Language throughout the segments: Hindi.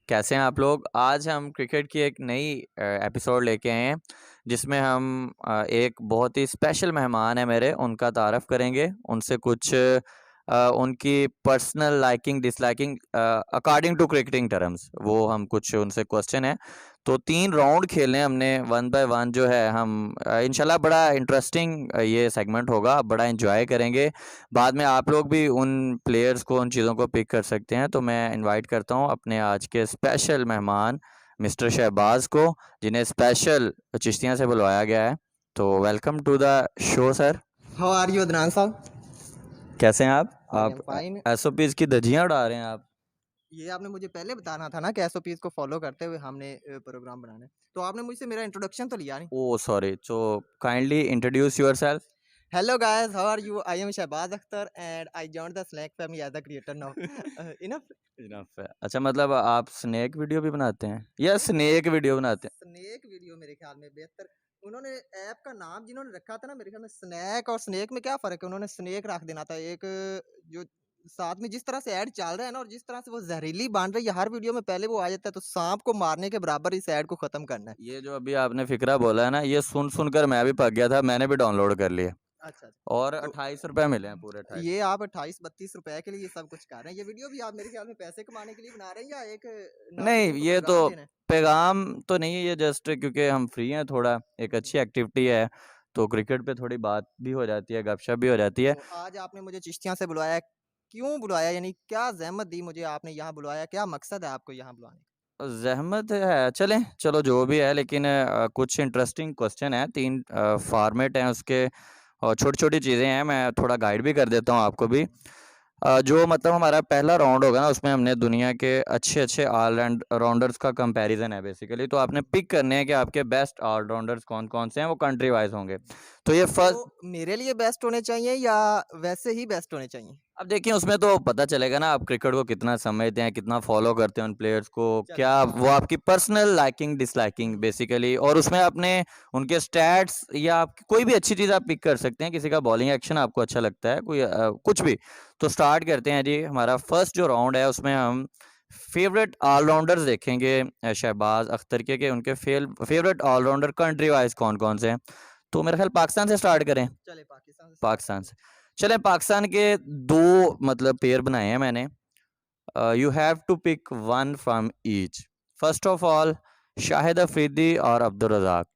कैसे हैं आप लोग। आज हम क्रिकेट की एक नई एपिसोड लेके आए हैं जिसमें हम एक बहुत ही स्पेशल मेहमान है मेरे, उनका तारफ़ करेंगे। उनसे कुछ उनकी personal liking disliking according to cricketing terms वो हम कुछ उनसे क्वेश्चन है। तो 3 राउंड खेलने हमने, 1 बाय 1 जो है हम इंशाल्लाह बड़ा इंटरेस्टिंग ये सेगमेंट होगा, आप बड़ा एंजॉय करेंगे। बाद में आप लोग भी उन प्लेयर्स को, उन चीज़ों को पिक कर सकते हैं। तो मैं इनवाइट करता हूँ अपने आज के स्पेशल मेहमान मिस्टर शहबाज को, जिन्हें स्पेशल चिश्तियाँ से बुलवाया गया है। तो welcome to the show sir. How are you Adnan साहब? कैसे हैं आप? आई एम आप फाइन। एसओपीज की धज्जियां उड़ा रहे हैं आप। ये आपने मुझे पहले बताना था ना कि एसओपीज को फॉलो करते हुए हमने प्रोग्राम बनाना है। तो आपने मुझसे मेरा इंट्रोडक्शन तो लिया नहीं। Oh sorry, so kindly introduce yourself. Hello guys, how are you? I am Shahbaz Akhtar and I joined the snack family as the creator now. Enough. Enough है। अच्छा, मतलब आप स्नेक वीडियो भी बनाते हैं या स्नेक वीडियो बनाते हैं? स्नैक वीडियो मेरे ख्याल में बेहतर। उन्होंने ऐप का नाम जिन्होंने रखा था ना, मेरे ख्याल में स्नैक और स्नेक में क्या फ़र्क है? उन्होंने स्नेक रख देना था। एक जो साथ में जिस तरह से ऐड चल रहा है ना, और जिस तरह से वो जहरीली बन रही है, हर वीडियो में पहले वो आ जाता है तो सांप को मारने के बराबर इस ऐड को खत्म करना है। ये जो अभी आपने फिक्रा बोला है ना, ये सुन सुनकर मैं भी पक गया था, मैंने भी डाउनलोड कर लिए। अच्छा, अच्छा। और तो 28 रुपए मिले हैं, पूरे 28। ये आप 28-32 रुपए के लिए ये सब कुछ कर रहे हैं। ये वीडियो भी आप मेरे ख्याल में पैसे कमाने के लिए बना रहे हैं या एक नहीं, नाज़रीन को ये तो पैगाम देना है? पैगाम तो नहीं है, ये जस्ट क्योंकि हम फ्री हैं, थोड़ा एक अच्छी एक्टिविटी है, तो क्रिकेट पे थोड़ी बात भी हो जाती है, गपशप भी हो जाती है। तो आज आपने मुझे चिश्तियाँ से बुलवाया, क्यों बुलवाया? यानी क्या ज़हमत दी मुझे आपने यहाँ बुलवाया? क्या मकसद है आपको यहाँ बुलाने का? ज़हमत है, चलो जो भी है, लेकिन कुछ इंटरेस्टिंग क्वेश्चन है, 3 फॉर्मेट हैं उसके, और छोटी-छोटी चीज़ें हैं, मैं थोड़ा गाइड भी कर देता हूँ आपको भी। जो मतलब हमारा पहला राउंड होगा ना, उसमें हमने दुनिया के अच्छे-अच्छे राउंडर्स का कंपैरिज़न है बेसिकली। तो आपने पिक करने हैं कि आपके बेस्ट ऑलराउंडर्स कौन-कौन से हैं, वो कंट्री वाइज़ होंगे। तो ये फर्स्ट। तो मेरे लिए बेस्ट होने चाहिए या वैसे ही बेस्ट होने चाहिए? अब देखिए, उसमें तो पता चलेगा ना आप क्रिकेट को कितना समझते हैं, कितना फ़ॉलो करते हैं उन प्लेयर्स को, चलें। क्या वो आपकी पर्सनल लाइकिंग डिसलाइकिंग बेसिकली, और उसमें आपने उनके स्टैट्स या आप कोई भी अच्छी चीज़ आप पिक कर सकते हैं, किसी का बॉलिंग एक्शन आपको अच्छा लगता है, कोई कुछ भी। तो स्टार्ट करते हैं जी, हमारा फर्स्ट जो राउंड है उसमें हम फ़ेवरेट ऑलराउंडर्स देखेंगे शहबाज अख्तर के उनके फ़ेवरेट ऑलराउंडर कंट्री वाइज़ कौन-कौन से हैं। तो मेरा ख़्याल पाकिस्तान से स्टार्ट करें। चलें, पाकिस्तान से स्टार्ट पाकिस्तान करते से। चलें, पाकिस्तान के 2 मतलब पेयर बनाए हैं मैंने। You have to pick 1 from each. First of all Shahid Afridi और अब्दुल रज़ाक।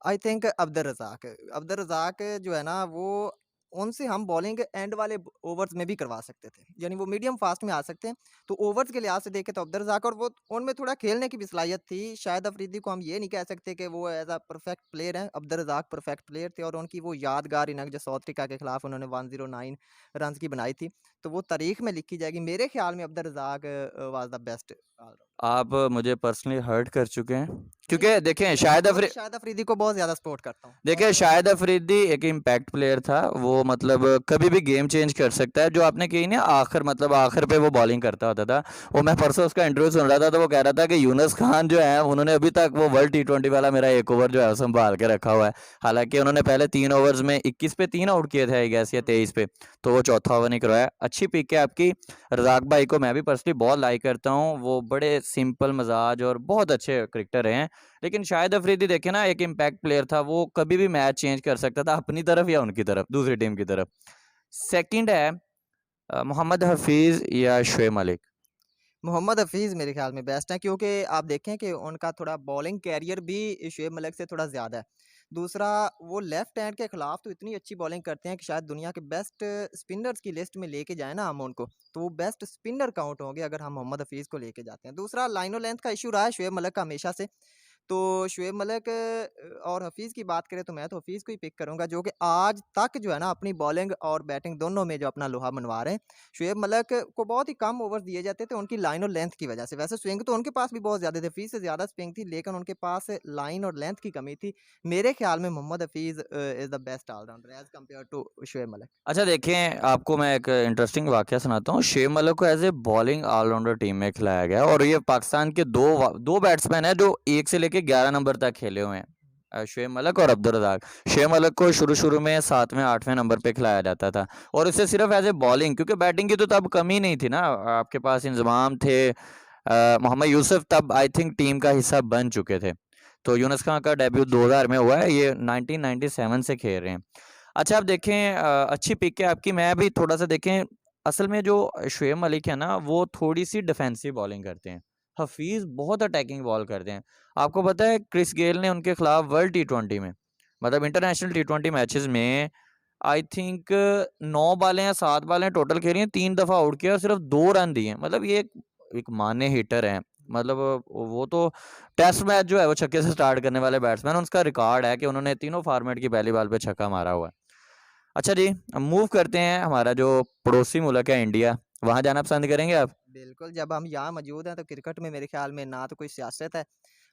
I think Abdul Razzaq. अब्दुल रज़ाक जो है ना, वो उनसे हम बॉलिंग एंड वाले ओवर्स में भी करवा सकते थे, यानी वो मीडियम फास्ट में आ सकते हैं। तो ओवर्स के लिहाज से देखें तो अब्दुल रज़ाक, और वो उनमें थोड़ा खेलने की भी सलाहियत थी। शायद अफरीदी को हम ये नहीं कह सकते कि वो एज अ परफेक्ट प्लेयर हैं। अब्दुल रज़ाक परफेक्ट प्लेयर थे, और उनकी वो यादगार इनिंग जो साउथ अफ्रीका के खिलाफ उन्होंने 109 रन की बनाई थी, तो वो तारीख में लिखी जाएगी। मेरे ख्याल में Abdul Razzaq was the best allrounder. आप मुझे पर्सनली हर्ट कर चुके हैं, नहीं, क्योंकि देखें मैं तो शाहिद अफरीदी को बहुत ज़्यादा सपोर्ट करता हूँ। देखिए, और शाहिद अफरीदी एक इम्पैक्ट प्लेयर था, वो मतलब कभी भी गेम चेंज कर सकता है। जो आपने कही ना आखिर पे वो बॉलिंग करता होता था, वो मैं परसों उसका इंटरव्यू सुन रहा था, तो वो कह रहा था कि यूनुस खान जो है, उन्होंने अभी तक वो वर्ल्ड टी20 वाला मेरा 1 ओवर जो है वो संभाल के रखा हुआ है। हालांकि उन्होंने पहले 3 ओवर्स में 21 पे 3 आउट किए थे आई गेस, या 23 पे, तो वो चौथा ओवर नहीं करवाया। अच्छी पिक है आपकी। रज़ाक भाई को मैं भी पर्सनली बहुत लाइक करता हूँ, वो बड़े सिंपल मिजाज और बहुत अच्छे क्रिकेटर हैं। लेकिन शाहिद अफरीदी देखे ना, एक इम्पैक्ट प्लेयर था, वो कभी भी मैच चेंज कर सकता था, अपनी तरफ या उनकी तरफ, दूसरी टीम की तरफ। सेकंड है मोहम्मद हफीज़ या शुएब मलिक। मोहम्मद हफ़ीज़ मेरे ख़्याल में बेस्ट हैं, क्योंकि आप देखें कि उनका थोड़ा बॉलिंग कैरियर भी शुएब मलिक से थोड़ा ज़्यादा है। दूसरा, वो लेफ़्ट हैंड के ख़िलाफ़ तो इतनी अच्छी बॉलिंग करते हैं कि शायद दुनिया के बेस्ट स्पिनर्स की लिस्ट में लेके जाएँ ना हम उनको, तो वो बेस्ट स्पिनर काउंट होंगे अगर हम मोहम्मद हफ़ीज़ को लेके जाते हैं। दूसरा, लाइनो लेंथ का इश्यू रहा है शुएब मलिक का हमेशा से। तो शुएब मलिक और हफ़ीज़ की बात करें तो मैं तो हफ़ीज़ को ही पिक करूँगा, जो कि आज तक जो है ना अपनी बॉलिंग और बैटिंग दोनों में जो अपना लोहा मनवा रहे हैं। शुएब मलिक को बहुत ही कम ओवर दिए जाते थे उनकी लाइन और लेंथ की वजह से। वैसे स्विंग तो उनके पास भी बहुत ज़्यादा थे, हफ़ीज़ से ज़्यादा स्विंग थी, लेकिन उनके पास लाइन और लेंथ की कमी थी। मेरे ख़्याल में Mohammad Hafeez is the best allrounder as compared to Shoaib Malik. अच्छा देखें, आपको मैं एक इंटरेस्टिंग वाकया सुनाता हूँ। शुएब मलिक को as a bowling allrounder team में खिलाया गया, और ये पाकिस्तान के दो बैट्समैन हैं जो 1 से लेके 11 नंबर तक खेले हुए हैं, शुएब मलिक और अब्दुल रज़ाक। शुएब मलिक को शुरू में 7वें 8वें नंबर पे खिलाया जाता था, और उसे सिर्फ एज ए बॉलिंग, क्योंकि बैटिंग की तो तब कमी नहीं थी ना, आपके पास इंजमाम थे, मोहम्मद यूसुफ तब आई थिंक टीम का हिस्सा बन चुके थे। तो यूनुस खान का डेब्यू 2000 में हुआ है, ये 1997 से खेल रहे हैं। अच्छा आप देखें, अच्छी पिक है आपकी। मैं भी थोड़ा सा देखें, असल में जो शुएब मलिक है ना, वो थोड़ी सी डिफेंसिव बॉलिंग करते हैं। हफीज़ बहुत अटैकिंग बॉल करते हैं। आपको पता है क्रिस गेल ने उनके खिलाफ वर्ल्ड टी20 में, मतलब इंटरनेशनल टी20 मैचेस में आई थिंक 9 बालें या 7 बालें टोटल खेली हैं, 3 दफ़ा आउट किया और सिर्फ 2 रन दिए। मतलब ये एक माने हिटर हैं। मतलब वो तो टेस्ट मैच जो है वो छक्के से स्टार्ट करने वाले बैट्समैन, उसका रिकॉर्ड है कि उन्होंने तीनों फॉर्मेट की पहली बॉल पे छक्का मारा हुआ है। अच्छा जी, अब मूव करते हैं, हमारा जो पड़ोसी मुल्क है इंडिया, वहाँ जाना पसंद करेंगे आप? बिल्कुल, जब हम यहाँ मौजूद हैं तो क्रिकेट में मेरे ख़्याल में ना तो कोई सियासत है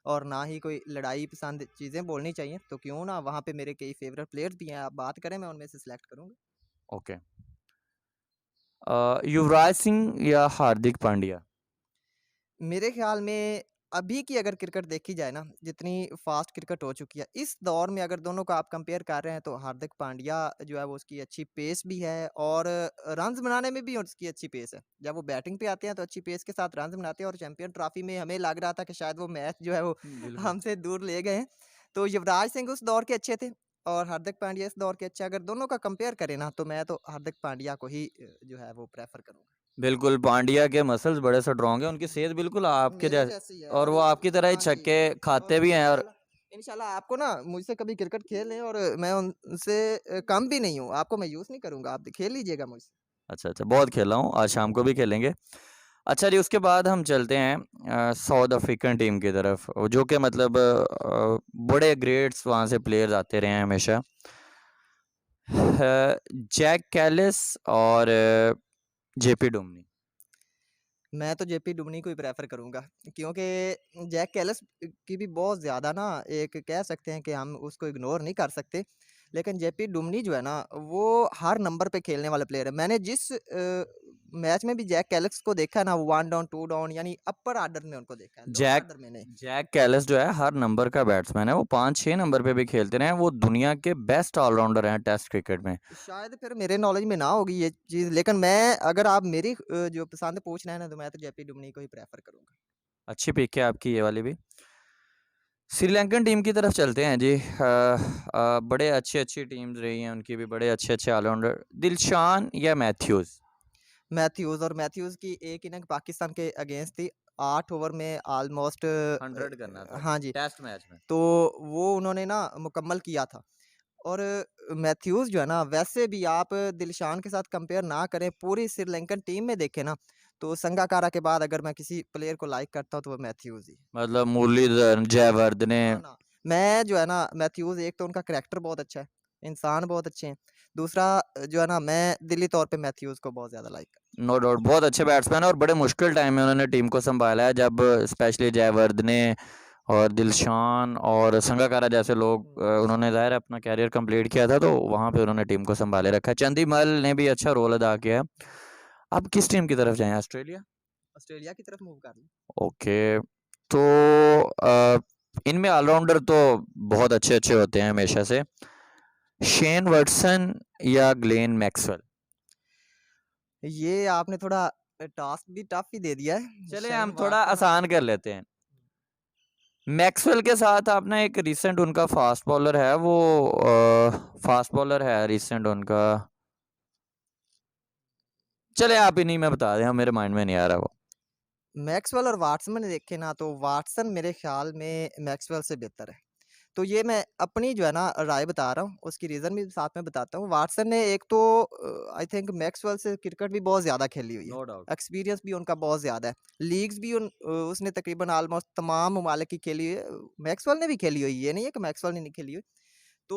और ना ही कोई लड़ाई पसंद चीज़ें बोलनी चाहिए। तो क्यों ना वहाँ पे मेरे कई फ़ेवरेट प्लेयर्स भी हैं, आप बात करें मैं उनमें से सिलेक्ट करूँगा। ओके। युवराज सिंह या हार्दिक पांड्या? मेरे ख़्याल में अभी की अगर क्रिकेट देखी जाए ना, जितनी फ़ास्ट क्रिकेट हो चुकी है, इस दौर में अगर दोनों को आप कंपेयर कर रहे हैं तो हार्दिक पांड्या जो है वो उसकी अच्छी पेस भी है और रन्स बनाने में भी उसकी अच्छी पेस है। जब वो बैटिंग पे आते हैं तो अच्छी पेस के साथ रन्स बनाते हैं और चैंपियन ट्रॉफी में हमें लग रहा था कि शायद वो मैच जो है वो बिल्कुल। हमसे दूर ले गए हैं। तो युवराज सिंह उस दौर के अच्छे थे और हार्दिक पांड्या इस दौर के अच्छे, अगर दोनों का कंपेयर करें ना तो मैं तो हार्दिक पांड्या को ही जो है वो प्रेफ़र करूँगा। बिल्कुल, पांड्या के मसल्स बड़े स्ट्रॉन्ग हैं, उनकी सेहत बिल्कुल आपके मेरे जैसे, जैसी है और और वो आपकी तरह ही हाँ जी। छक्के और खाते भी हैं। और इंशाल्लाह इंशाल्लाह आपको ना मुझसे कभी क्रिकेट खेलने और मैं उनसे कम भी नहीं हूँ, आपको मायूस नहीं करूँगा, आप खेल लीजिएगा मुझसे। अच्छा, अच्छा, बहुत खेला हूँ, आज शाम को भी खेलेंगे। अच्छा जी, उसके बाद हम चलते हैं साउथ अफ्रीकन टीम की तरफ, जो कि मतलब बड़े ग्रेट्स वहाँ से प्लेयर्स आते रहे हैं हमेशा। जैक कैलिस और जेपी डुमनी। मैं तो जेपी डुमनी को ही प्रेफ़र करूँगा क्योंकि जैक कैलिस की भी बहुत ज़्यादा ना एक कह सकते हैं कि हम उसको इग्नोर नहीं कर सकते। लेकिन जेपी डुमनी जो है ना वो हर नंबर पे खेलने वाला प्लेयर है। मैंने जिस मैच में भी जैक कैलिस को देखा है ना, वो 1 डाउन 2 डाउन यानी अपर ऑर्डर में उनको देखा है, लोअर जैक ऑर्डर में नहीं। जैक कैलिस जो है हर नंबर का बैट्समैन है, वो 5-6 नंबर पे भी खेलते रहे हैं, वो दुनिया के बेस्ट ऑलराउंडर हैं टेस्ट क्रिकेट में। शायद फिर मेरे नॉलेज में ना होगी ये चीज़, लेकिन मैं अगर आप मेरी जो पसंद पूछ रहे हैं ना, तो मैं तो जेपी डुमनी को ही प्रेफ़र करूँगा। अच्छी पिक है आपकी ये वाली भी। श्रीलंकन टीम की तरफ चलते हैं जी। बड़े अच्छी-अच्छी टीम्स रही हैं उनकी भी, बड़े अच्छे-अच्छे ऑलराउंडर। दिलशान या मैथ्यूज़? मैथ्यूज़ की एक इनिंग पाकिस्तान के अगेंस्ट थी, 8 ओवर में ऑलमोस्ट 100 करना था हाँ जी, टेस्ट मैच में। तो वो उन्होंने ना मुकम्मल किया था। और मैथ्यूज़ जो है ना, वैसे भी आप दिलशान के साथ कंपेयर ना करें, पूरी श्रीलंकन टीम में देखें ना, तो संगाकारा के बाद अगर मैं किसी प्लेयर को लाइक करता हूँ, तो वो मैथ्यूज़ ही है। मतलब मुरलीधरन, जयवर्धने। ना, ना, मैं जो है ना मैथ्यूज़, एक तो उनका करैक्टर बहुत अच्छा है, इंसान बहुत अच्छे हैं। दूसरा जो है ना, मैं दिली तौर पे मैथ्यूज़ को बहुत ज़्यादा लाइक करता नो डाउट बहुत अच्छे बैट्समैन है और बड़े मुश्किल टाइम में उन्होंने टीम को सँभाला है, जब स्पेशली जयवर्धने और दिलशान और संगाकारा जैसे लोग, हूँ। उन्होंने ज़ाहिर है अपना करियर कंप्लीट किया था, तो वहाँ पे उन्होंने टीम को सँभाले रखा है। चंदीमल ने भी अच्छा रोल अदा किया है। अब किस टीम की तरफ जाएँ, ऑस्ट्रेलिया? ऑस्ट्रेलिया की तरफ मूव कर लें। ओके, तो इनमें ऑलराउंडर तो बहुत अच्छे-अच्छे होते हैं हमेशा से। शेन वॉटसन या ग्लेन मैक्सवेल? ये आपने थोड़ा टास्क भी टफ ही दे दिया है। चलिए शेन हम थोड़ा वाटसन और आसान कर लेते हैं। मैक्सवेल के साथ आप ना एक रिसेंट उनका फास्ट बॉलर है, वो फास्ट बॉलर है रिसेंट उनका, चलिए आप इन्हीं में बता दें, मेरे माइंड में नहीं आ रहा वो। मैक्सवेल और वाटसन देखें ना, तो वाटसन मेरे ख्याल में मैक्सवेल से बेहतर है। तो ये मैं अपनी जो है ना राय बता रहा हूँ, उसकी रीज़न भी साथ में बताता हूँ। वाटसन ने एक तो आई थिंक मैक्सवेल से क्रिकेट भी बहुत ज़्यादा खेली हुई है। No doubt. एक्सपीरियंस भी उनका बहुत ज़्यादा है। लीग्स भी उसने तकरीबन ऑलमोस्ट तमाम ममालिक की खेली हुई है। मैक्सवेल ने भी खेली हुई है, ये नहीं है कि मैक्सवेल ने नहीं खेली हुई। तो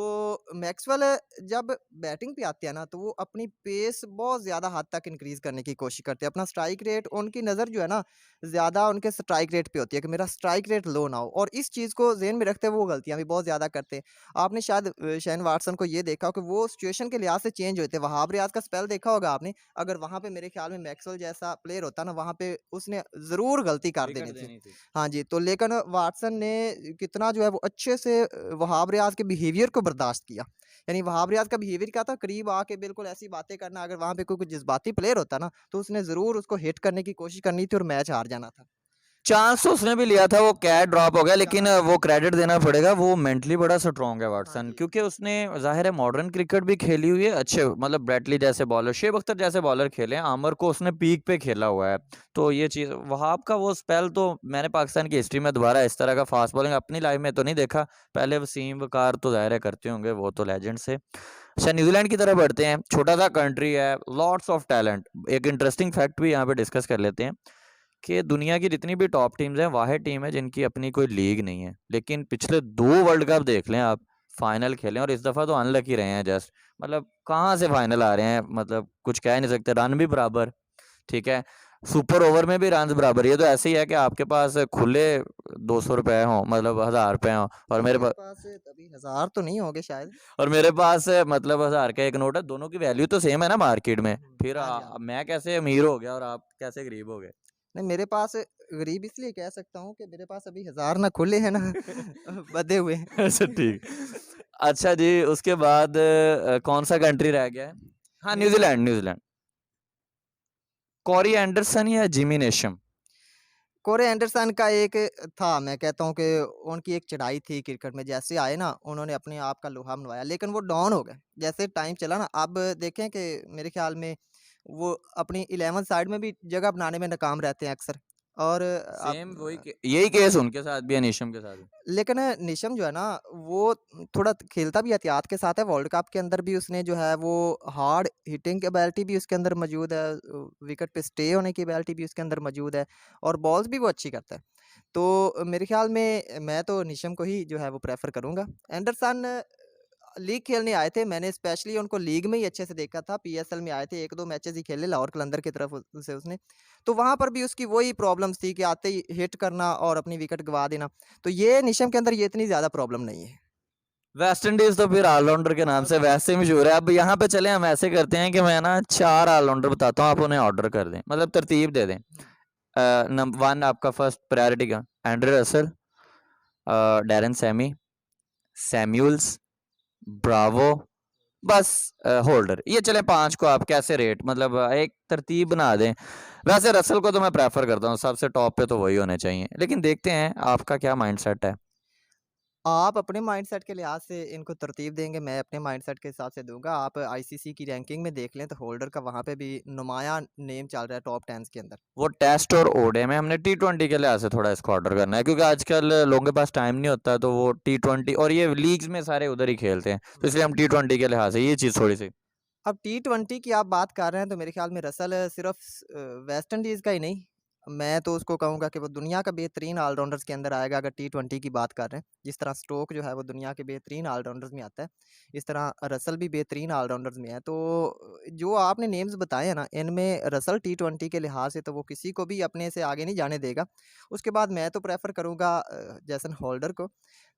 मैक्सवेल जब बैटिंग पे आते हैं ना, तो वो अपनी पेस बहुत ज़्यादा हद तक इंक्रीज़ करने की कोशिश करते हैं। अपना स्ट्राइक रेट, उनकी नज़र जो है ना, ज़्यादा उनके स्ट्राइक रेट पे होती है कि मेरा स्ट्राइक रेट लो ना हो, और इस चीज़ को ज़हन में रखते हुए वो गलतियाँ भी बहुत ज़्यादा करते हैं। आपने शायद शेन वाटसन को ये देखा हो कि वो सिचुएशन के लिहाज से चेंज हुए थे। वहाब रियाज़ का स्पेल देखा होगा आपने, अगर वहाँ पे मेरे ख़्याल में मैक्सवेल जैसा प्लेयर होता ना, वहाँ पे उसने ज़रूर गलती कर विकेट देनी थी। देनी थी। हाँ जी, तो लेकिन वाटसन ने कितना जो है वो अच्छे से वहाब रियाज़ के बिहेवियर को बर्दाश्त किया। यानी वहाब रियाज़ का बिहेवियर क्या था, करीब आके बिल्कुल ऐसी बातें करना, अगर वहाँ पे कोई जज़्बाती प्लेयर होता ना, तो उसने ज़रूर उसको हिट करने की कोशिश करनी थी और मैच हार जाना था। चांस तो उसने भी लिया था, वो कैच ड्रॉप हो गया, लेकिन चांस वो क्रेडिट देना पड़ेगा, वो मेंटली बड़ा स्ट्रॉन्ग है हाँ वाटसन, जी। क्योंकि उसने ज़ाहिर है मॉडर्न क्रिकेट भी खेली हुई है अच्छे, मतलब ब्रेटली जैसे बॉलर, शेब अख्तर जैसे बॉलर खेले हैं, आमर को उसने पीक पे खेला हुआ है। तो ये चीज़ वहाब का वो स्पेल तो मैंने पाकिस्तान की हिस्ट्री में दोबारा इस तरह का फास्ट बॉलिंग अपनी लाइफ में तो नहीं देखा। पहले वसीम वकार तो ज़ाहिर है करते होंगे, वो तो लेजेंड से। अच्छा, न्यूजीलैंड की तरफ बढ़ते हैं, छोटा सा कंट्री है, लॉट्स ऑफ टैलेंट। एक इंटरेस्टिंग फैक्ट भी यहाँ पे डिस्कस कर लेते हैं कि दुनिया की जितनी भी टॉप टीम्स हैं, वाहिद टीम है जिनकी अपनी कोई लीग नहीं है, लेकिन पिछले 2 वर्ल्ड कप देख लें आप, फाइनल खेले, और इस दफ़ा तो अनलकी रहे हैं जस्ट। मतलब कहाँ से फाइनल आ रहे हैं, मतलब कुछ कह नहीं सकते, रन भी बराबर, ठीक है, सुपर ओवर में भी रन बराबर। ये तो ऐसे ही है कि आपके पास खुले 200 रुपए हों, मतलब 1000 रुपए हों, और मेरे मेरे पास पास तभी 1000 तो नहीं होंगे शायद। मतलब 1000 का एक नोट है, दोनों की वैल्यू तो सेम है ना मार्केट में। फिर हाँ जी, हाँ। मैं कैसे अमीर हो गया और आप कैसे गरीब हो गए? नहीं, मेरे पास गरीब इसलिए कह सकता हूँ कि मेरे पास अभी 1000 ना खुले हैं ना बँधे हुए हैं। अच्छा, ठीक। अच्छा जी, उसके बाद कौन-सा कंट्री रह गया है? हाँ, मेरे पास न्यूज़ीलैंड, न्यूज़ीलैंड। कॉरी एंडरसन या जिमी नेशम? कोरे एंडरसन का एक था, मैं कहता हूँ कि उनकी एक चढ़ाई थी क्रिकेट में, जैसे आए ना उन्होंने अपने आप का लोहा मनवाया, लेकिन वो डाउन हो गए। जैसे टाइम चला ना, अब देखें कि मेरे ख़्याल में वो अपनी 11 साइड में भी जगह बनाने में नाकाम रहते हैं अक्सर। और सेम वही अब के यही केस उनके साथ भी है, नेशम के साथ भी। लेकिन निशम जो है ना, वो थोड़ा खेलता भी एहतियात के साथ है। वर्ल्ड कप के अंदर भी उसने जो है वो हार्ड हिटिंग एबिलिटी भी उसके अंदर मौजूद है, विकेट पे स्टे होने की एबिलिटी भी उसके अंदर मौजूद है, और बॉल्स भी वो अच्छी करता है। तो मेरे ख़्याल में मैं तो निशम को ही जो है वो प्रेफ़र करूँगा। एंडरसन लीग खेलने आए थे, मैंने स्पेशली उनको लीग में ही अच्छे से देखा था, पीएसएल में आए थे, 1-2 मैचेज़ ही खेले लाहौर कलंदर की तरफ से उसने। तो वहाँ पर भी उसकी वही प्रॉब्लम्स थी कि आते ही हिट करना और अपनी विकेट गँवा देना। तो ये निशम के अंदर ये इतनी ज़्यादा प्रॉब्लम नहीं है। वेस्ट इंडीज़ तो फिर ऑलराउंडर के नाम से वैसे ही मशहूर है। अब यहाँ पे चलें, हम ऐसे करते हैं कि मैं ना 4 ऑलराउंडर बताता हूँ, आप उन्हें ऑर्डर कर दें, मतलब तरतीब दे दें। हुँ। नंबर 1 आपका फर्स्ट प्रायोरिटी का Andre Russell, Darren Sammy, Samuels, Bravo, बस होल्डर। ये चलें 5 को आप कैसे रेट, मतलब एक तरतीब बना दें। वैसे रसल को तो मैं प्रेफ़र करता हूँ, सबसे टॉप पे तो वही होने चाहिए। लेकिन देखते हैं आपका क्या माइंडसेट है। आप अपने माइंडसेट के लिहाज़ से इनको तरतीब देंगे, मैं अपने माइंडसेट के हिसाब से दूँगा। आप आईसीसी की रैंकिंग में देख लें तो होल्डर का वहाँ पे भी नुमायाँ नेम चल रहा है टॉप 10s के अंदर। वो टेस्ट और ओडीआई में हमने टी20 के लिहाज से थोड़ा इसको ऑर्डर करना है, क्योंकि आजकल लोगों के पास टाइम नहीं होता, तो वो टी20 और ये लीग्स में सारे उधर ही खेलते हैं, तो इसलिए हम टी20 के लिहाज से ये चीज़ थोड़ी सी। अब टी20 की आप बात कर रहे हैं तो मेरे ख़्याल में रसल सिर्फ़ वेस्ट इंडीज़ का ही नहीं, मैं तो उसको कहूँगा कि वो दुनिया का बेहतरीन ऑलराउंडर्स के अंदर आएगा अगर टी20 की बात कर रहे हैं। जिस तरह स्टोक जो है वो दुनिया के बेहतरीन ऑलराउंडर्स में आता है, इस तरह रसल भी बेहतरीन ऑलराउंडर्स में है। तो जो आपने नेम्स बताए हैं ना, इनमें रसल टी20 के लिहाज़ से तो वो किसी को भी अपने से आगे नहीं जाने देगा। उसके बाद मैं तो प्रेफ़र करूँगा जेसन होल्डर को।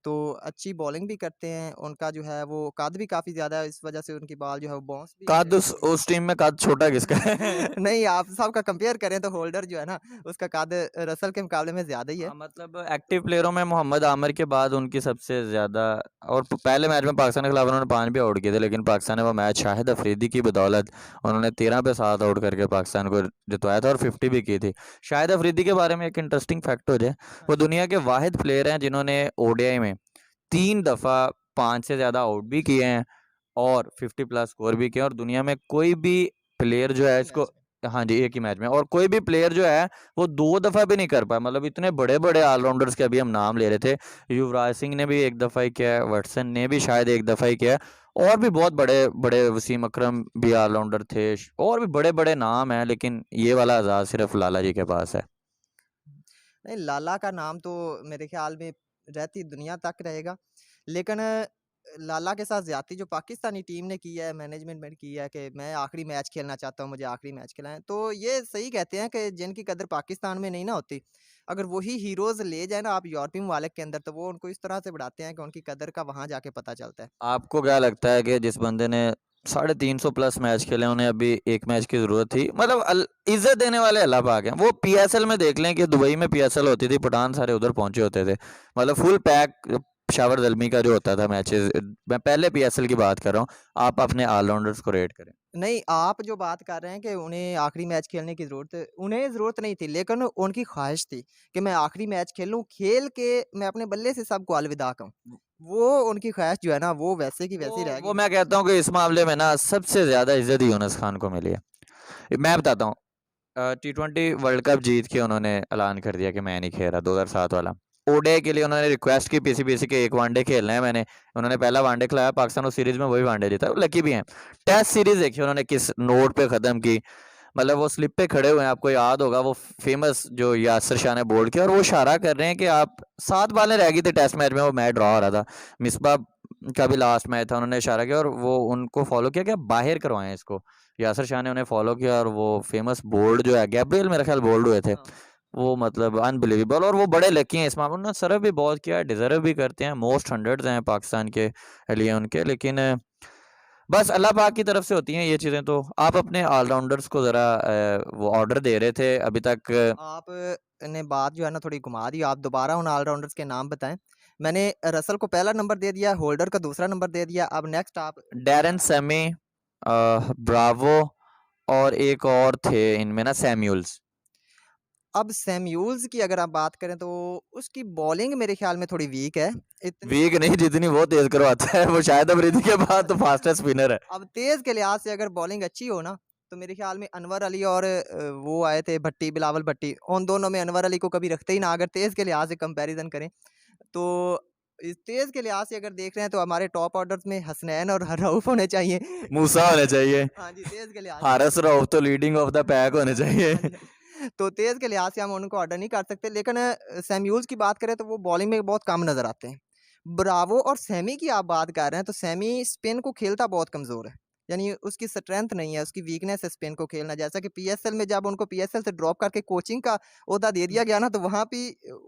तो अच्छी बॉलिंग भी करते हैं, उनका जो है वो कद भी काफ़ी ज़्यादा है, इस वजह से उनकी बॉल जो है वो बाउंस भी कद करती है। उस टीम में कद छोटा किसका है? नहीं, आप सबका कंपेयर करें तो होल्डर जो है ना, उसका कद रसल के मुकाबले में ज़्यादा ही है। हाँ, मतलब एक्टिव प्लेयरों में मोहम्मद आमिर के बाद उनकी सबसे ज़्यादा, और पहले मैच में पाकिस्तान के खिलाफ उन्होंने 5 भी आउट किए थे, लेकिन पाकिस्तान ने वो मैच शाहिद अफरीदी की बदौलत उन्होंने 13 पे 7 आउट करके पाकिस्तान को जितवाया था और 50 भी की थी। शाहिद अफरीदी के बारे में एक इंटरेस्टिंग फैक्ट हो जाए, हाँ वो जी। दुनिया के वाहिद प्लेयर हैं जिन्होंने ओडीआई में 3 दफ़ा 5 से ज़्यादा आउट भी किए हैं और 50 प्लस स्कोर भी किए हैं, और दुनिया में कोई भी प्लेयर जो एक है ही इसको, मैच में। हाँ जी, एक ही मैच में, और कोई भी प्लेयर जो है वो 2 दफ़ा भी नहीं कर पाया। मतलब इतने बड़े-बड़े ऑलराउंडर्स के अभी हम नाम ले रहे थे। युवराज सिंह ने भी 1 दफ़ा ही किया है, वाटसन ने भी शायद 1 दफ़ा ही किया है, और भी बहुत बड़े-बड़े, वसीम अकरम भी ऑलराउंडर थे, और भी बड़े-बड़े नाम हैं, लेकिन ये वाला एज़ाज़ सिर्फ़ लाला जी के पास है। नहीं, लाला का नाम तो मेरे ख़्याल में रहती दुनिया तक रहेगा। लेकिन लाला के साथ ज़्यादती जो पाकिस्तानी टीम ने की है, मैनेजमेंट में की है कि मैं आखिरी मैच खेलना चाहता हूँ, मुझे आखिरी मैच खिलाएँ। तो ये सही कहते हैं कि जिनकी कदर पाकिस्तान में नहीं ना होती, अगर वही हीरोज़ ले जाए ना आप यूरोपीय ममालिक के अंदर, तो वो उनको इस तरह से बढ़ाते हैं कि उनकी कदर का वहाँ जाके पता चलता है। आपको क्या लगता है कि जिस बंदे ने 350 प्लस मैच खेले, उन्हें अभी 1 मैच की ज़रूरत थी? मतलब इज़्ज़त देने वाले अल्लाह पाक हैं। वो पीएसएल में देख लें कि दुबई में पीएसएल होती थी, पठान सारे उधर पहुँचे होते थे। मतलब फुल पैक पेशावर ज़ल्मी का जो होता था मैचेस, मैं पहले पीएसएल की बात कर रहा हूँ, आप अपने ऑलराउंडर्स को रेट करें। नहीं, आप जो बात कर रहे हैं कि उन्हें आखिरी मैच खेलने की उन्हें ज़रूरत नहीं थी, लेकिन उनकी ख़्वाहिश थी कि मैं आखिरी मैच खेलूँ, खेल के मैं अपने बल्ले से सबको अलविदा कहूँ। वो उनकी ख़्वाहिश जो है ना, वो वैसे की वैसी रह वो गई। मैं कहता हूँ कि इस मामले में ना सबसे ज़्यादा इज़्ज़त यूनुस खान को मिली है। मैं बताता हूँ, टी20 वर्ल्ड कप जीत के उन्होंने ऐलान कर दिया कि मैं नहीं खेल रहा, 2007 वाला। ओडीआई के लिए उन्होंने रिक्वेस्ट की पीसी के एक वनडे खेलना है मैंने। उन्होंने पहला वनडे खिलाया, पाकिस्तान उस सीरीज़ में वही वनडे जीता, लकी भी हैं। टेस्ट सीरीज़ देखिए उन्होंने किस नोट पे ख़त्म की, मतलब वो स्लिप पे खड़े हुए हैं, आपको याद होगा वो फेमस जो यासिर शाह ने बोल्ड किया और वो इशारा कर रहे हैं कि आप 7 बॉलें रह गई थी टेस्ट मैच में, वो मैच ड्रॉ हो रहा था। मिसबा का भी लास्ट मैच था, उन्होंने इशारा किया और वो उनको फॉलो किया कि आप बाहर करवाएं इसको। यासिर शाह ने उन्हें फॉलो किया और वो फेमस बोल्ड जो है, गैब्रियल मेरा ख्याल बोल्ड हुए थे। हाँ। वो मतलब अनबिलीवेबल, और वो बड़े लकी हैं इस मामले में, उन्होंने सर्व भी बहुत किया, डिजर्व भी करते हैं, मोस्ट हंड्रेड्स हैं पाकिस्तान के लिए उनके, लेकिन बस अल्लाह पाक की तरफ से होती हैं ये चीज़ें। तो आप अपने ऑलराउंडर्स को ज़रा वो ऑर्डर दे रहे थे अभी तक। आप ने बात जो है ना थोड़ी घुमा दी, आप दोबारा उन ऑलराउंडर्स के नाम बताएँ। मैंने रसल को पहला नंबर दे दिया, होल्डर का दूसरा नंबर दे दिया, अब नेक्स्ट आप डैरेन सेमी, ब्रावो, और एक और थे इनमें ना, सैमुअल्स। अब सैमुअल्स की अगर आप बात करें तो उसकी बॉलिंग मेरे ख़्याल में थोड़ी वीक है। इतनी वीक नहीं, जितनी वो तेज़ करवाता है, वो शायद अफरीदी के बाद तो फास्टेस्ट स्पिनर है। अब तेज़ के लिहाज़ से अगर बॉलिंग अच्छी हो ना, तो मेरे ख़्याल में अनवर अली और वो आए थे भट्टी, बिलावल भट्टी, उन दोनों में अनवर अली को कभी रखते ही ना, अगर तेज़ के लिहाज़ से कंपैरिज़न करें। तो इस तेज़ के लिहाज़ से अगर देख रहे हैं तो हमारे टॉप ऑर्डर्स में हसनैन और रऊफ़ होने चाहिए। मूसा होने चाहिए। हाँ जी, तेज़ के लिहाज़ से। हारिस रऊफ तो लीडिंग ऑफ द पैक होने चाहिए। हाँ जी, तो तेज़ के लिहाज़ से हम उनको ऑर्डर नहीं कर सकते, लेकिन सैमुअल्स की बात करें तो वो बॉलिंग में बहुत कम नज़र आते हैं। ब्रावो और सैमी की आप बात कर रहे हैं, तो सैमी स्पिन को खेलता बहुत कमज़ोर है। यानी उसकी स्ट्रेंथ नहीं है, उसकी वीकनेस है स्पिन को खेलना। जैसा कि पीएसएल में जब उनको पीएसएल से ड्रॉप करके कोचिंग का ओहदा दे दिया गया ना, तो वहाँ भी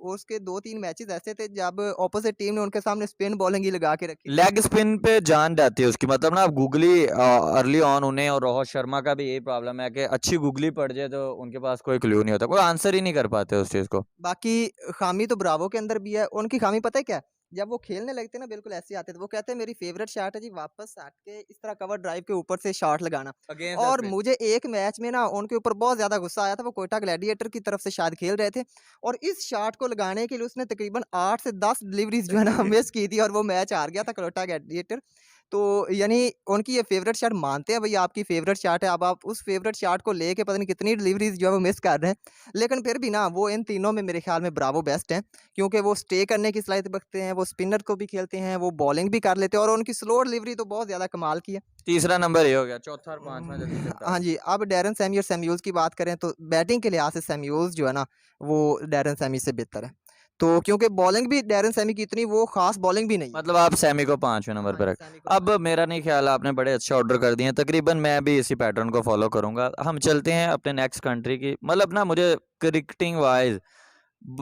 उसके 2-3 मैचेज़ ऐसे थे जब अपोज़िट टीम ने उनके सामने स्पिन बॉलिंग ही लगा के रखी थी। लेग स्पिन पे जान जाती है उसकी, मतलब ना आप गूगली अर्ली ऑन उन्हें, और रोहित शर्मा का भी यही प्रॉब्लम है कि अच्छी गूगली पड़ जाए तो उनके पास कोई क्लू नहीं होता, कोई आंसर ही नहीं कर पाते उस चीज़ को। बाकी ख़ामी तो ब्रावो के अंदर भी है। उनकी ख़ामी पता है क्या है? जब वो खेलने लगते हैं ना बिल्कुल ऐसे आते थे। वो कहते हैं मेरी फ़ेवरेट शॉट है जी वापस हट के इस तरह कवर ड्राइव के ऊपर से शॉट लगाना। अगेंस्ट द और स्पिन। मुझे एक मैच में ना उनके ऊपर बहुत ज़्यादा गुस्सा आया था। वो कोयटा ग्लैडिएटर की तरफ से शायद खेल रहे थे और इस शॉट को लगाने के लिए उसने तकरीबन 8 से 10 डिलीवरीज़ जो है ना मिस की थी और वो मैच हार गया था कोयटा ग्लैडिएटर। तो यानी उनकी ये फ़ेवरेट शॉट मानते हैं भई आपकी फ़ेवरेट शॉट है। अब आप उस फ़ेवरेट शॉट को लेके पता नहीं कितनी डिलीवरीज़ जो है वो मिस कर रहे हैं। लेकिन फिर भी ना वो इन तीनों में मेरे ख़्याल में ब्रावो बेस्ट हैं, क्योंकि वो स्टे करने की सलाहियत रखते हैं, वो स्पिनर को भी खेलते हैं, वो बॉलिंग भी कर लेते हैं और उनकी स्लो डिलीवरी तो बहुत ज़्यादा कमाल की है। तीसरा नंबर ये हो गया, चौथा और पाँचवां जल्दी से बता हाँ दो। जी, अब डैरेन सैमी और सैमुअल्स की बात करें तो बैटिंग के लिहाज़ से सैमुअल्स जो है ना, वो डैरेन सैमी से बेहतर है। तो क्योंकि बॉलिंग भी डैरेन सैमी की इतनी वो ख़ास बॉलिंग भी नहीं है। मतलब आप सैमी को 5वें नंबर हाँ पे जी, रख। सैमी को अब 5 मेरा नहीं ख्याल, आपने बड़े अच्छे ऑर्डर कर दिए हैं, तकरीबन मैं भी इसी पैटर्न को फ़ॉलो करूँगा। हम चलते हैं अपने नेक्स्ट कंट्री की, मतलब ना मुझे क्रिकेटिंग वाइज़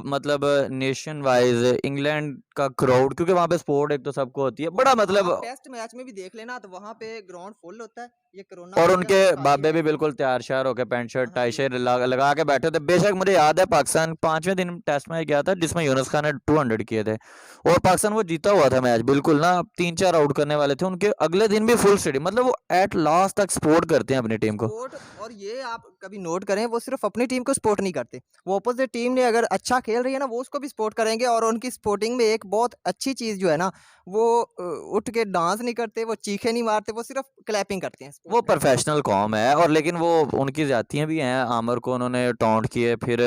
मतलब नेशन वाइज़ इंग्लैंड का क्राउड, क्योंकि वहाँ पे स्पोर्ट एक तो सबको होती है, बड़ा मतलब, आप टेस्ट मैच में भी देख लेना तो वहाँ पे ग्राउंड फुल होता है। ये कोरोना और की वज़ह उनके से खाली बाबे है। भी बिल्कुल तैयार-श्यार होके पैंट शर्ट, हाँ टाई जी। शर्ट लगा के बैठे थे। बेशक मुझे याद है पाकिस्तान 5वें दिन टेस्ट मैच गया था जिसमें यूनुस खान ने 200 किए थे और पाकिस्तान वो जीता हुआ था मैच, बिल्कुल ना 3-4 आउट करने वाले थे। उनके अगले दिन भी फुल स्टेडियम, मतलब वो एट लास्ट तक सपोर्ट करते हैं अपनी टीम को। सपोर्ट और ये आप कभी नोट करें वो सिर्फ़ अपनी टीम को सपोर्ट नहीं करते। वो अपोज़िट टीम ने अगर अच्छा खेल रही है ना वो उसको भी सपोर्ट करेंगे और उनकी सपोर्टिंग में एक बहुत अच्छी चीज़ जो है ना वो उठ के डांस नहीं करते, वो चीखें नहीं मारते, वो सिर्फ़ क्लैपिंग करते हैं सपोर्ट वो करते हैं। प्रोफेशनल कौम है, और लेकिन वो उनकी ज़्यादतियाँ भी हैं। आमिर को उन्होंने टॉन्ट किए, फिर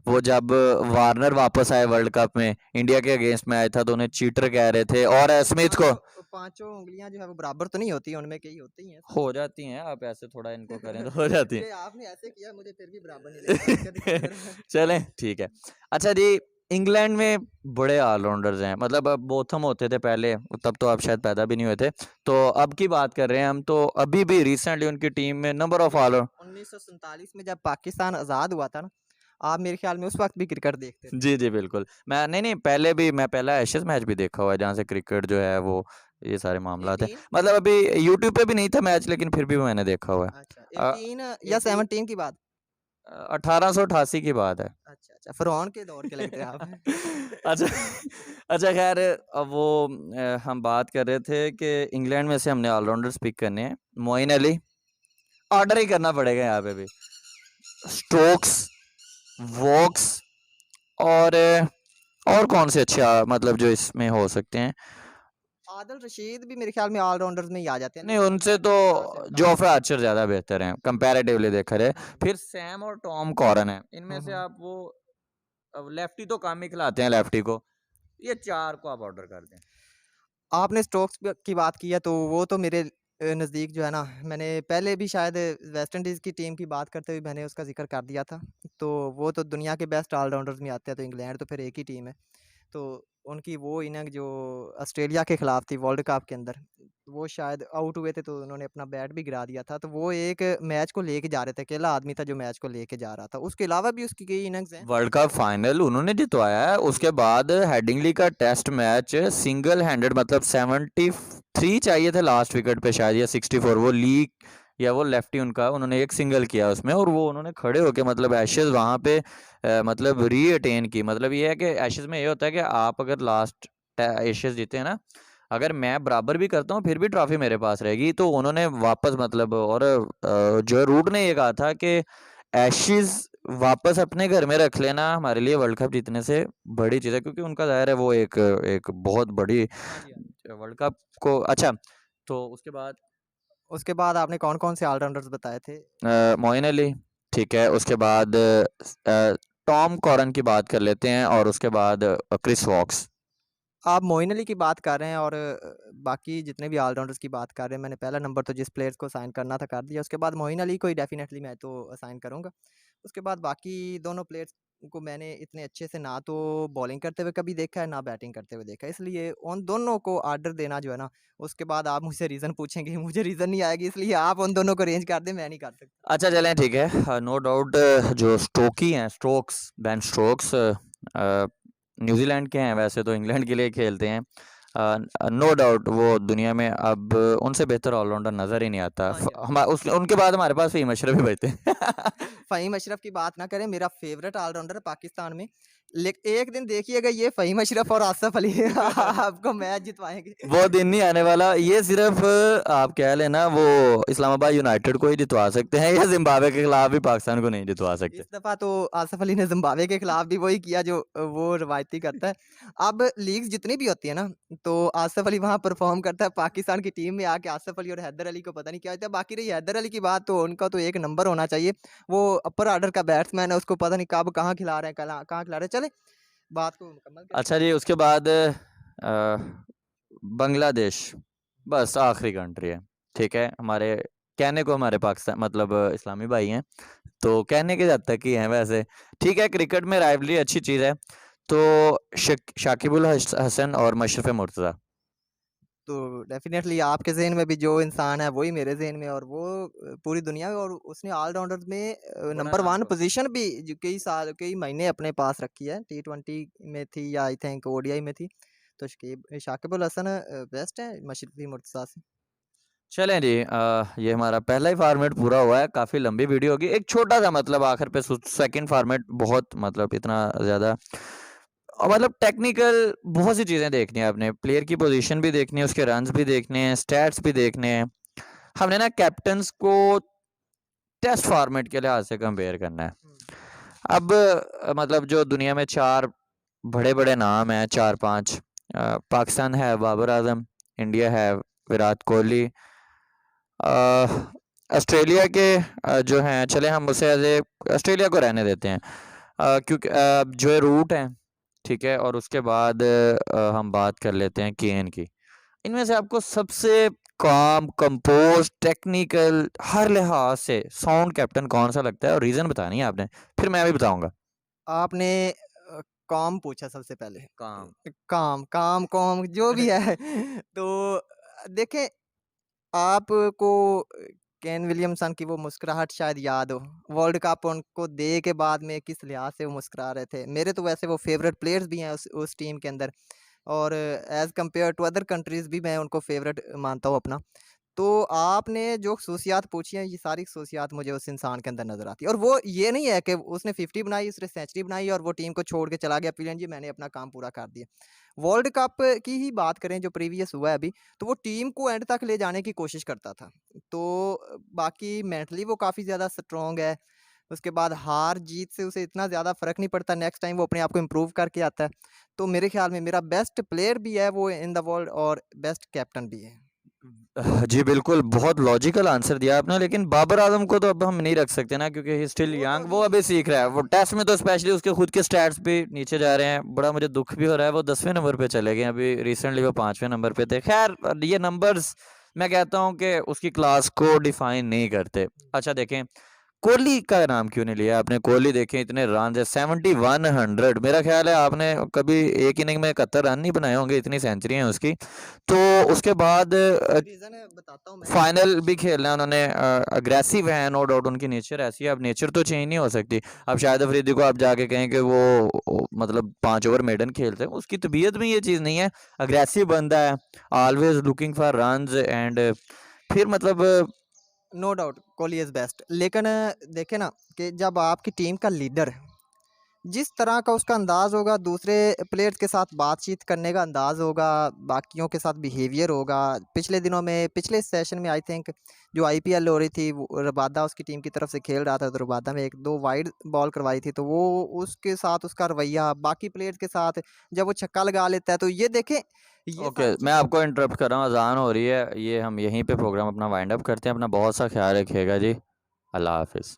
वो जब वार्नर वापस आए वर्ल्ड कप में, इंडिया के अगेंस्ट मैच था तो उन्हें चीटर कह रहे थे, और स्मिथ को पाँचों उँगलियाँ जो है वो बराबर तो नहीं होती हैं, उनमें कई होती हैं हो ऐसे। जाती हैं, आप ऐसे थोड़ा इनको करें तो हो जाती ये हैं। आपने ऐसे किया मुझे फिर भी बराबर नहीं लगा, दिक्कत ही कोई मेरे में। चलें ठीक है। अच्छा जी, इंग्लैंड में बड़े ऑलराउंडर्स हैं, मतलब अब बोथम होते थे पहले, तब तो आप शायद पैदा भी नहीं हुए थे। तो अब की बात कर रहे हैं हम, तो अभी भी रिसेंटली उनकी टीम में नंबर ऑफ ये ऑलर 1947 में जब पाकिस्तान आज़ाद हुआ था ना, आप मेरे ख्याल में उस वक़्त भी क्रिकेट देखते थे। जी, जी, बिल्कुल। मैं नहीं, नहीं, पहले भी मैं पहला एशेज़ मैच भी देखा हुआ है जहाँ से क्रिकेट जो है वो ये सारे मामलात हैं। 18 मतलब अभी यूट्यूब पे भी नहीं था मैच, लेकिन फिर भी मैंने देखा हुआ है। अच्छा अ, 18 या 17 की बात? 1888 की बात है। अच्छा, अच्छा, फ़िरौन के दौर के लगते हैं आप। अच्छा अच्छा ख़ैर वो हम बात कर रहे थे कि इंग्लैंड में से हमने ऑलराउंडर्स पिक करने हैं। मोइन अली, ऑर्डर ही करना पड़ेगा यहाँ पे भी। स्टोक्स, वोक्स और कौन से अच्छे मतलब जो इसमें हो सकते हैं? आदिल रशीद भी मेरे ख़्याल में ऑल-राउंडर्स में ही आ जाते हैं, नहीं, लेकिन उनसे उनका तो जिस हिसाब से काम जोफ्रा है। आर्चर ज़्यादा बेहतर हैं कंपैरेटिवली देखा जाए। हुँ, फिर सैम और टॉम कॉरन है। इनमें हुँ, से हुँ। आप वो लेफ्टी तो कम ही खिलाते हैं लेफ्टी को। ये 4 को आप ऑर्डर कर दें। आपने स्टोक्स की बात की है, तो वो तो मेरे नज़दीक जो है ना, मैंने पहले भी शायद वेस्ट इंडीज़ की टीम की बात करते हुए मैंने उसका ज़िक्र कर दिया था। तो वो तो दुनिया के बेस्ट ऑल-राउंडर्स में आते हैं, तो इंग्लैंड तो फिर एक ही टीम है। तो उनकी वो इनिंग जो ऑस्ट्रेलिया के खिलाफ थी वर्ल्ड कप के अंदर, वो शायद आउट हुए थे, तो उन्होंने अपना बैट भी गिरा दिया था। तो वो एक मैच को लेके जा रहे थे, अकेला आदमी था जो मैच को लेके जा रहा था। उसके अलावा भी उसकी कई इनिंग्स हैं। वर्ल्ड कप फाइनल उन्होंने जितवाया है। जी। उसके बाद हेडिंगली का टेस्ट मैच सिंगल हैंडेड मतलब 73 चाहिए थे लास्ट विकेट पे शायद या 64 वो ली या वो लेफ्टी उनका उन्होंने एक सिंगल किया उसमें और वो उन्होंने खड़े होके मतलब एशेज वहाँ पे मतलब री अटेन की। मतलब ये है कि एशेज में ये होता है कि आप अगर लास्ट एशेज जीते हैं ना, अगर मैं बराबर भी करता हूँ फिर भी ट्रॉफी मेरे पास रहेगी। तो उन्होंने वापस मतलब और जो रूट ने ये कहा था कि एशेज वापस अपने घर में रख लेना हमारे लिए वर्ल्ड कप जीतने से बड़ी चीज़ है, क्योंकि उनका ज़ाहिर है वो एक एक बहुत बड़ी हाँ जी, हाँ जी। वर्ल्ड कप को। अच्छा, तो उसके बाद उसके बाद आपने कौन-कौन से ऑल-राउंडर्स बताए थे? मोइन अली, ठीक है। उसके बाद टॉम कॉरन की बात कर लेते हैं और उसके बाद क्रिस वॉक्स। आप मोइन अली की बात कर रहे हैं और बाकी जितने भी ऑलराउंडर्स की बात कर रहे हैं, मैंने पहला नंबर तो जिस प्लेयर्स को असाइन करना था कर दिया। उसके बाद मोइन अली को ही डेफ़िनेटली मैं तो असाइन करूँगा। उसके बाद बाकी दोनों प्लेयर्स को मैंने इतने अच्छे से ना तो बॉलिंग करते हुए कभी देखा है, ना बैटिंग करते हुए देखा है। इसलिए उन दोनों को ऑर्डर देना जो है ना, उसके बाद आप मुझसे रीज़न पूछेंगे, मुझे रीज़न नहीं आएगी, इसलिए आप उन दोनों को अरेंज कर दें, मैं नहीं कर सकता। अच्छा चलें, ठीक है। नो डाउट जो स्टोकी हैं, स्टोक्स, बेन स्टोक्स न्यूज़ीलैंड के हैं, वैसे तो इंग्लैंड के लिए खेलते हैं। नो डाउट वो दुनिया में अब उनसे बेहतर ऑलराउंडर नज़र ही नहीं आता। हाँ जी, हाँ जी। उनके बाद हमारे पास फ़हीम अशरफ ही बचते हैं। फ़हीम अशरफ की बात ना करें, मेरा फ़ेवरेट ऑलराउंडर है पाकिस्तान में। एक दिन देखिएगा ये फ़हीम अशरफ और आसिफ अली आपको मैच जितवाएँगे। वो दिन नहीं आने वाला। ये सिर्फ़ आप कह लेना वो इस्लामाबाद यूनाइटेड को ही जितवा सकते हैं या ज़िम्बाब्वे के खिलाफ भी पाकिस्तान को नहीं जितवा सकते। इस दफ़ा तो आसिफ अली ने ज़िम्बाब्वे के खिलाफ भी वही किया जो वो रवायती करता है। अब लीग्स जितनी भी होती है ना, तो आसिफ अली वहाँ परफ़ॉर्म करता है, पाकिस्तान की टीम में आके आसिफ अली और हैदर अली को पता नहीं क्या होता है। बाकी रही हैदर अली की बात, तो उनका तो एक नंबर होना चाहिए। वो अपर ऑर्डर का बैट्समैन है, उसको पता नहीं कब कहाँ खिला रहे हैं, कहाँ खिला रहे हैं। चलें, बात को मुकम्मल करें। अच्छा जी, उसके बाद बांग्लादेश, बस आखिरी कंट्री है, ठीक है। हमारे कहने को हमारे पाकिस्तान मतलब इस्लामी भाई हैं, तो कहने के हद तक ही हैं वैसे। ठीक है, क्रिकेट में राइवलरी अच्छी चीज़ है। तो शाकिबुल हसन और मशरफ़ मुर्तज़ा। तो डेफ़िनेटली आपके ज़हन में भी जो इंसान है, वही मेरे ज़हन में, और वो पूरी दुनिया में, और उसने ऑल-राउंडर्स में बड़ा नंबर नाम 1 रोशन पोज़ीशन भी जो कई महीने अपने पास रखी है। टी20 में थी या आई थिंक ओडीआई में थी। तो शाकिब अल हसन बेस्ट है मशरफ़ी मुर्तज़ा से। चलें जी, ये हमारा पहला ही फॉर्मेट पूरा हुआ है। काफ़ी लंबी वीडियो होगी। एक छोटा-सा मतलब आखिर पे सेकंड फॉर्मेट बहुत मतलब इतना ज़्यादा मतलब टेक्निकल बहुत सी चीज़ें देखनी है आपने। प्लेयर की पोज़ीशन भी देखनी है, उसके रन्स भी देखने हैं, स्टैट्स भी देखने हैं। हमने ना कैप्टन्स को टेस्ट फॉर्मेट के लिहाज से कंपेयर करना है। हुँ। अब मतलब जो दुनिया में 4 बड़े-बड़े नाम हैं, 4-5 पाकिस्तान है बाबर आज़म, इंडिया है विराट कोहली, ऑस्ट्रेलिया के जो हैं चलें हम उसे एज़ ए ऑस्ट्रेलिया को रहने देते हैं। क्योंकि जो ये रूट हैं, ठीक है? और उसके बाद हम बात कर लेते हैं केएन की। इनमें से आपको सबसे काम, कंपोज़, टेक्निकल हर लिहाज से साउंड कैप्टन कौन-सा लगता है और रीज़न बतानी है आपने, फिर मैं भी बताऊँगा। आपने कॉम पूछा सबसे पहले। काम। कॉम जो भी है। तो देखें, आपको केन विलियमसन की वो मुस्कुराहट शायद याद हो। वर्ल्ड कप उनको दे के बाद में किस लिहाज से वो मुस्कुरा रहे थे। मेरे तो वैसे वो फ़ेवरेट प्लेयर्स भी हैं उस टीम के अंदर, और as compared to other countries भी मैं उनको फ़ेवरेट मानता हूँ अपना। तो आपने जो ख़ुसूसियात पूछी हैं, ये सारी ख़ुसूसियात मुझे उस इंसान के अंदर नज़र आती है और वो ये नहीं है कि उसने 50 बनाई, उसने सेंचुरी बनाई और वो टीम को छोड़ के चला गया, पिलियन जी मैंने अपना काम पूरा कर दिया। वर्ल्ड कप की ही बात करें जो प्रीवियस हुआ है अभी, तो वो टीम को एंड तक ले जाने की कोशिश करता था। तो बाकी मेंटली वो काफ़ी ज़्यादा स्ट्रॉन्ग है। उसके बाद हार-जीत से उसे इतना ज़्यादा फ़र्क नहीं पड़ता, नेक्स्ट टाइम वो अपने आप को इम्प्रूव करके आता है। तो मेरे ख़्याल में मेरा बेस्ट प्लेयर भी है वो इन द वर्ल्ड और बेस्ट कैप्टन भी है। जी, बिल्कुल, बहुत लॉजिकल आंसर दिया आपने, लेकिन बाबर आज़म को तो अब हम नहीं रख सकते ना, क्योंकि ही इज़ स्टिल वो तो यंग, वो अभी अभी सीख रहा है। वो टेस्ट में तो स्पेशली उसके खुद के स्टैट्स भी नीचे जा रहे हैं, बड़ा मुझे दुःख भी हो रहा है, वो 10वें नंबर पे चले गए, अभी रिसेंटली वो 5वें नंबर पे थे। ख़ैर ये नंबर्स मैं कहता हूँ कि उसकी क्लास को डिफ़ाइन नहीं करते। अच्छा देखें, कोहली का नाम क्यों नहीं लिया आपने? कोहली देखें इतने रन है 7100, मेरा ख़्याल है आपने कभी एक इनिंग में 71 रन नहीं बनाए होंगे, इतनी सेंचुरी हैं उसकी। तो उसके बाद रीज़न है बताता हूँ मैं। फाइनल भी खेलना है उन्होंने, अग्रेसिव है नो डाउट, उनकी नेचर ऐसी है, अब नेचर तो चेंज नहीं हो सकती। अब शाहिद अफरीदी को आप जाके कहें कि वो मतलब 5 ओवर मेडन खेलते हैं, उसकी तबीयत में ये चीज़ नहीं है। अग्रेसिव बंदा है, always looking for runs and फिर मतलब no doubt Kohli is best लेकिन देखें ना कि जब आपकी टीम का लीडर जिस तरह का उसका अंदाज़ होगा, दूसरे प्लेयर्स के साथ बातचीत करने का अंदाज़ होगा, बाकियों के साथ बिहेवियर होगा। पिछले दिनों में पिछले सेशन में आई थिंक जो आईपीएल हो रही थी, वो रबादा उसकी टीम की तरफ से खेल रहा था, तो रबादा में 1-2 वाइड बॉल करवाई थी, तो वो उसके साथ उसका रवैया, बाकी प्लेयर्स के साथ जब वो छक्का लगा लेता है, तो ये देखें, ये ओके, सारी मैं चीज़ें आपको इंटरप्ट कर रहा हूँ, अज़ान हो रही है, ये हम यहीं पे प्रोग्राम अपना वाइंड अप करते हैं। अपना बहुत सा ख्याल रखिएगा जी। अल्लाह हाफ़िज़।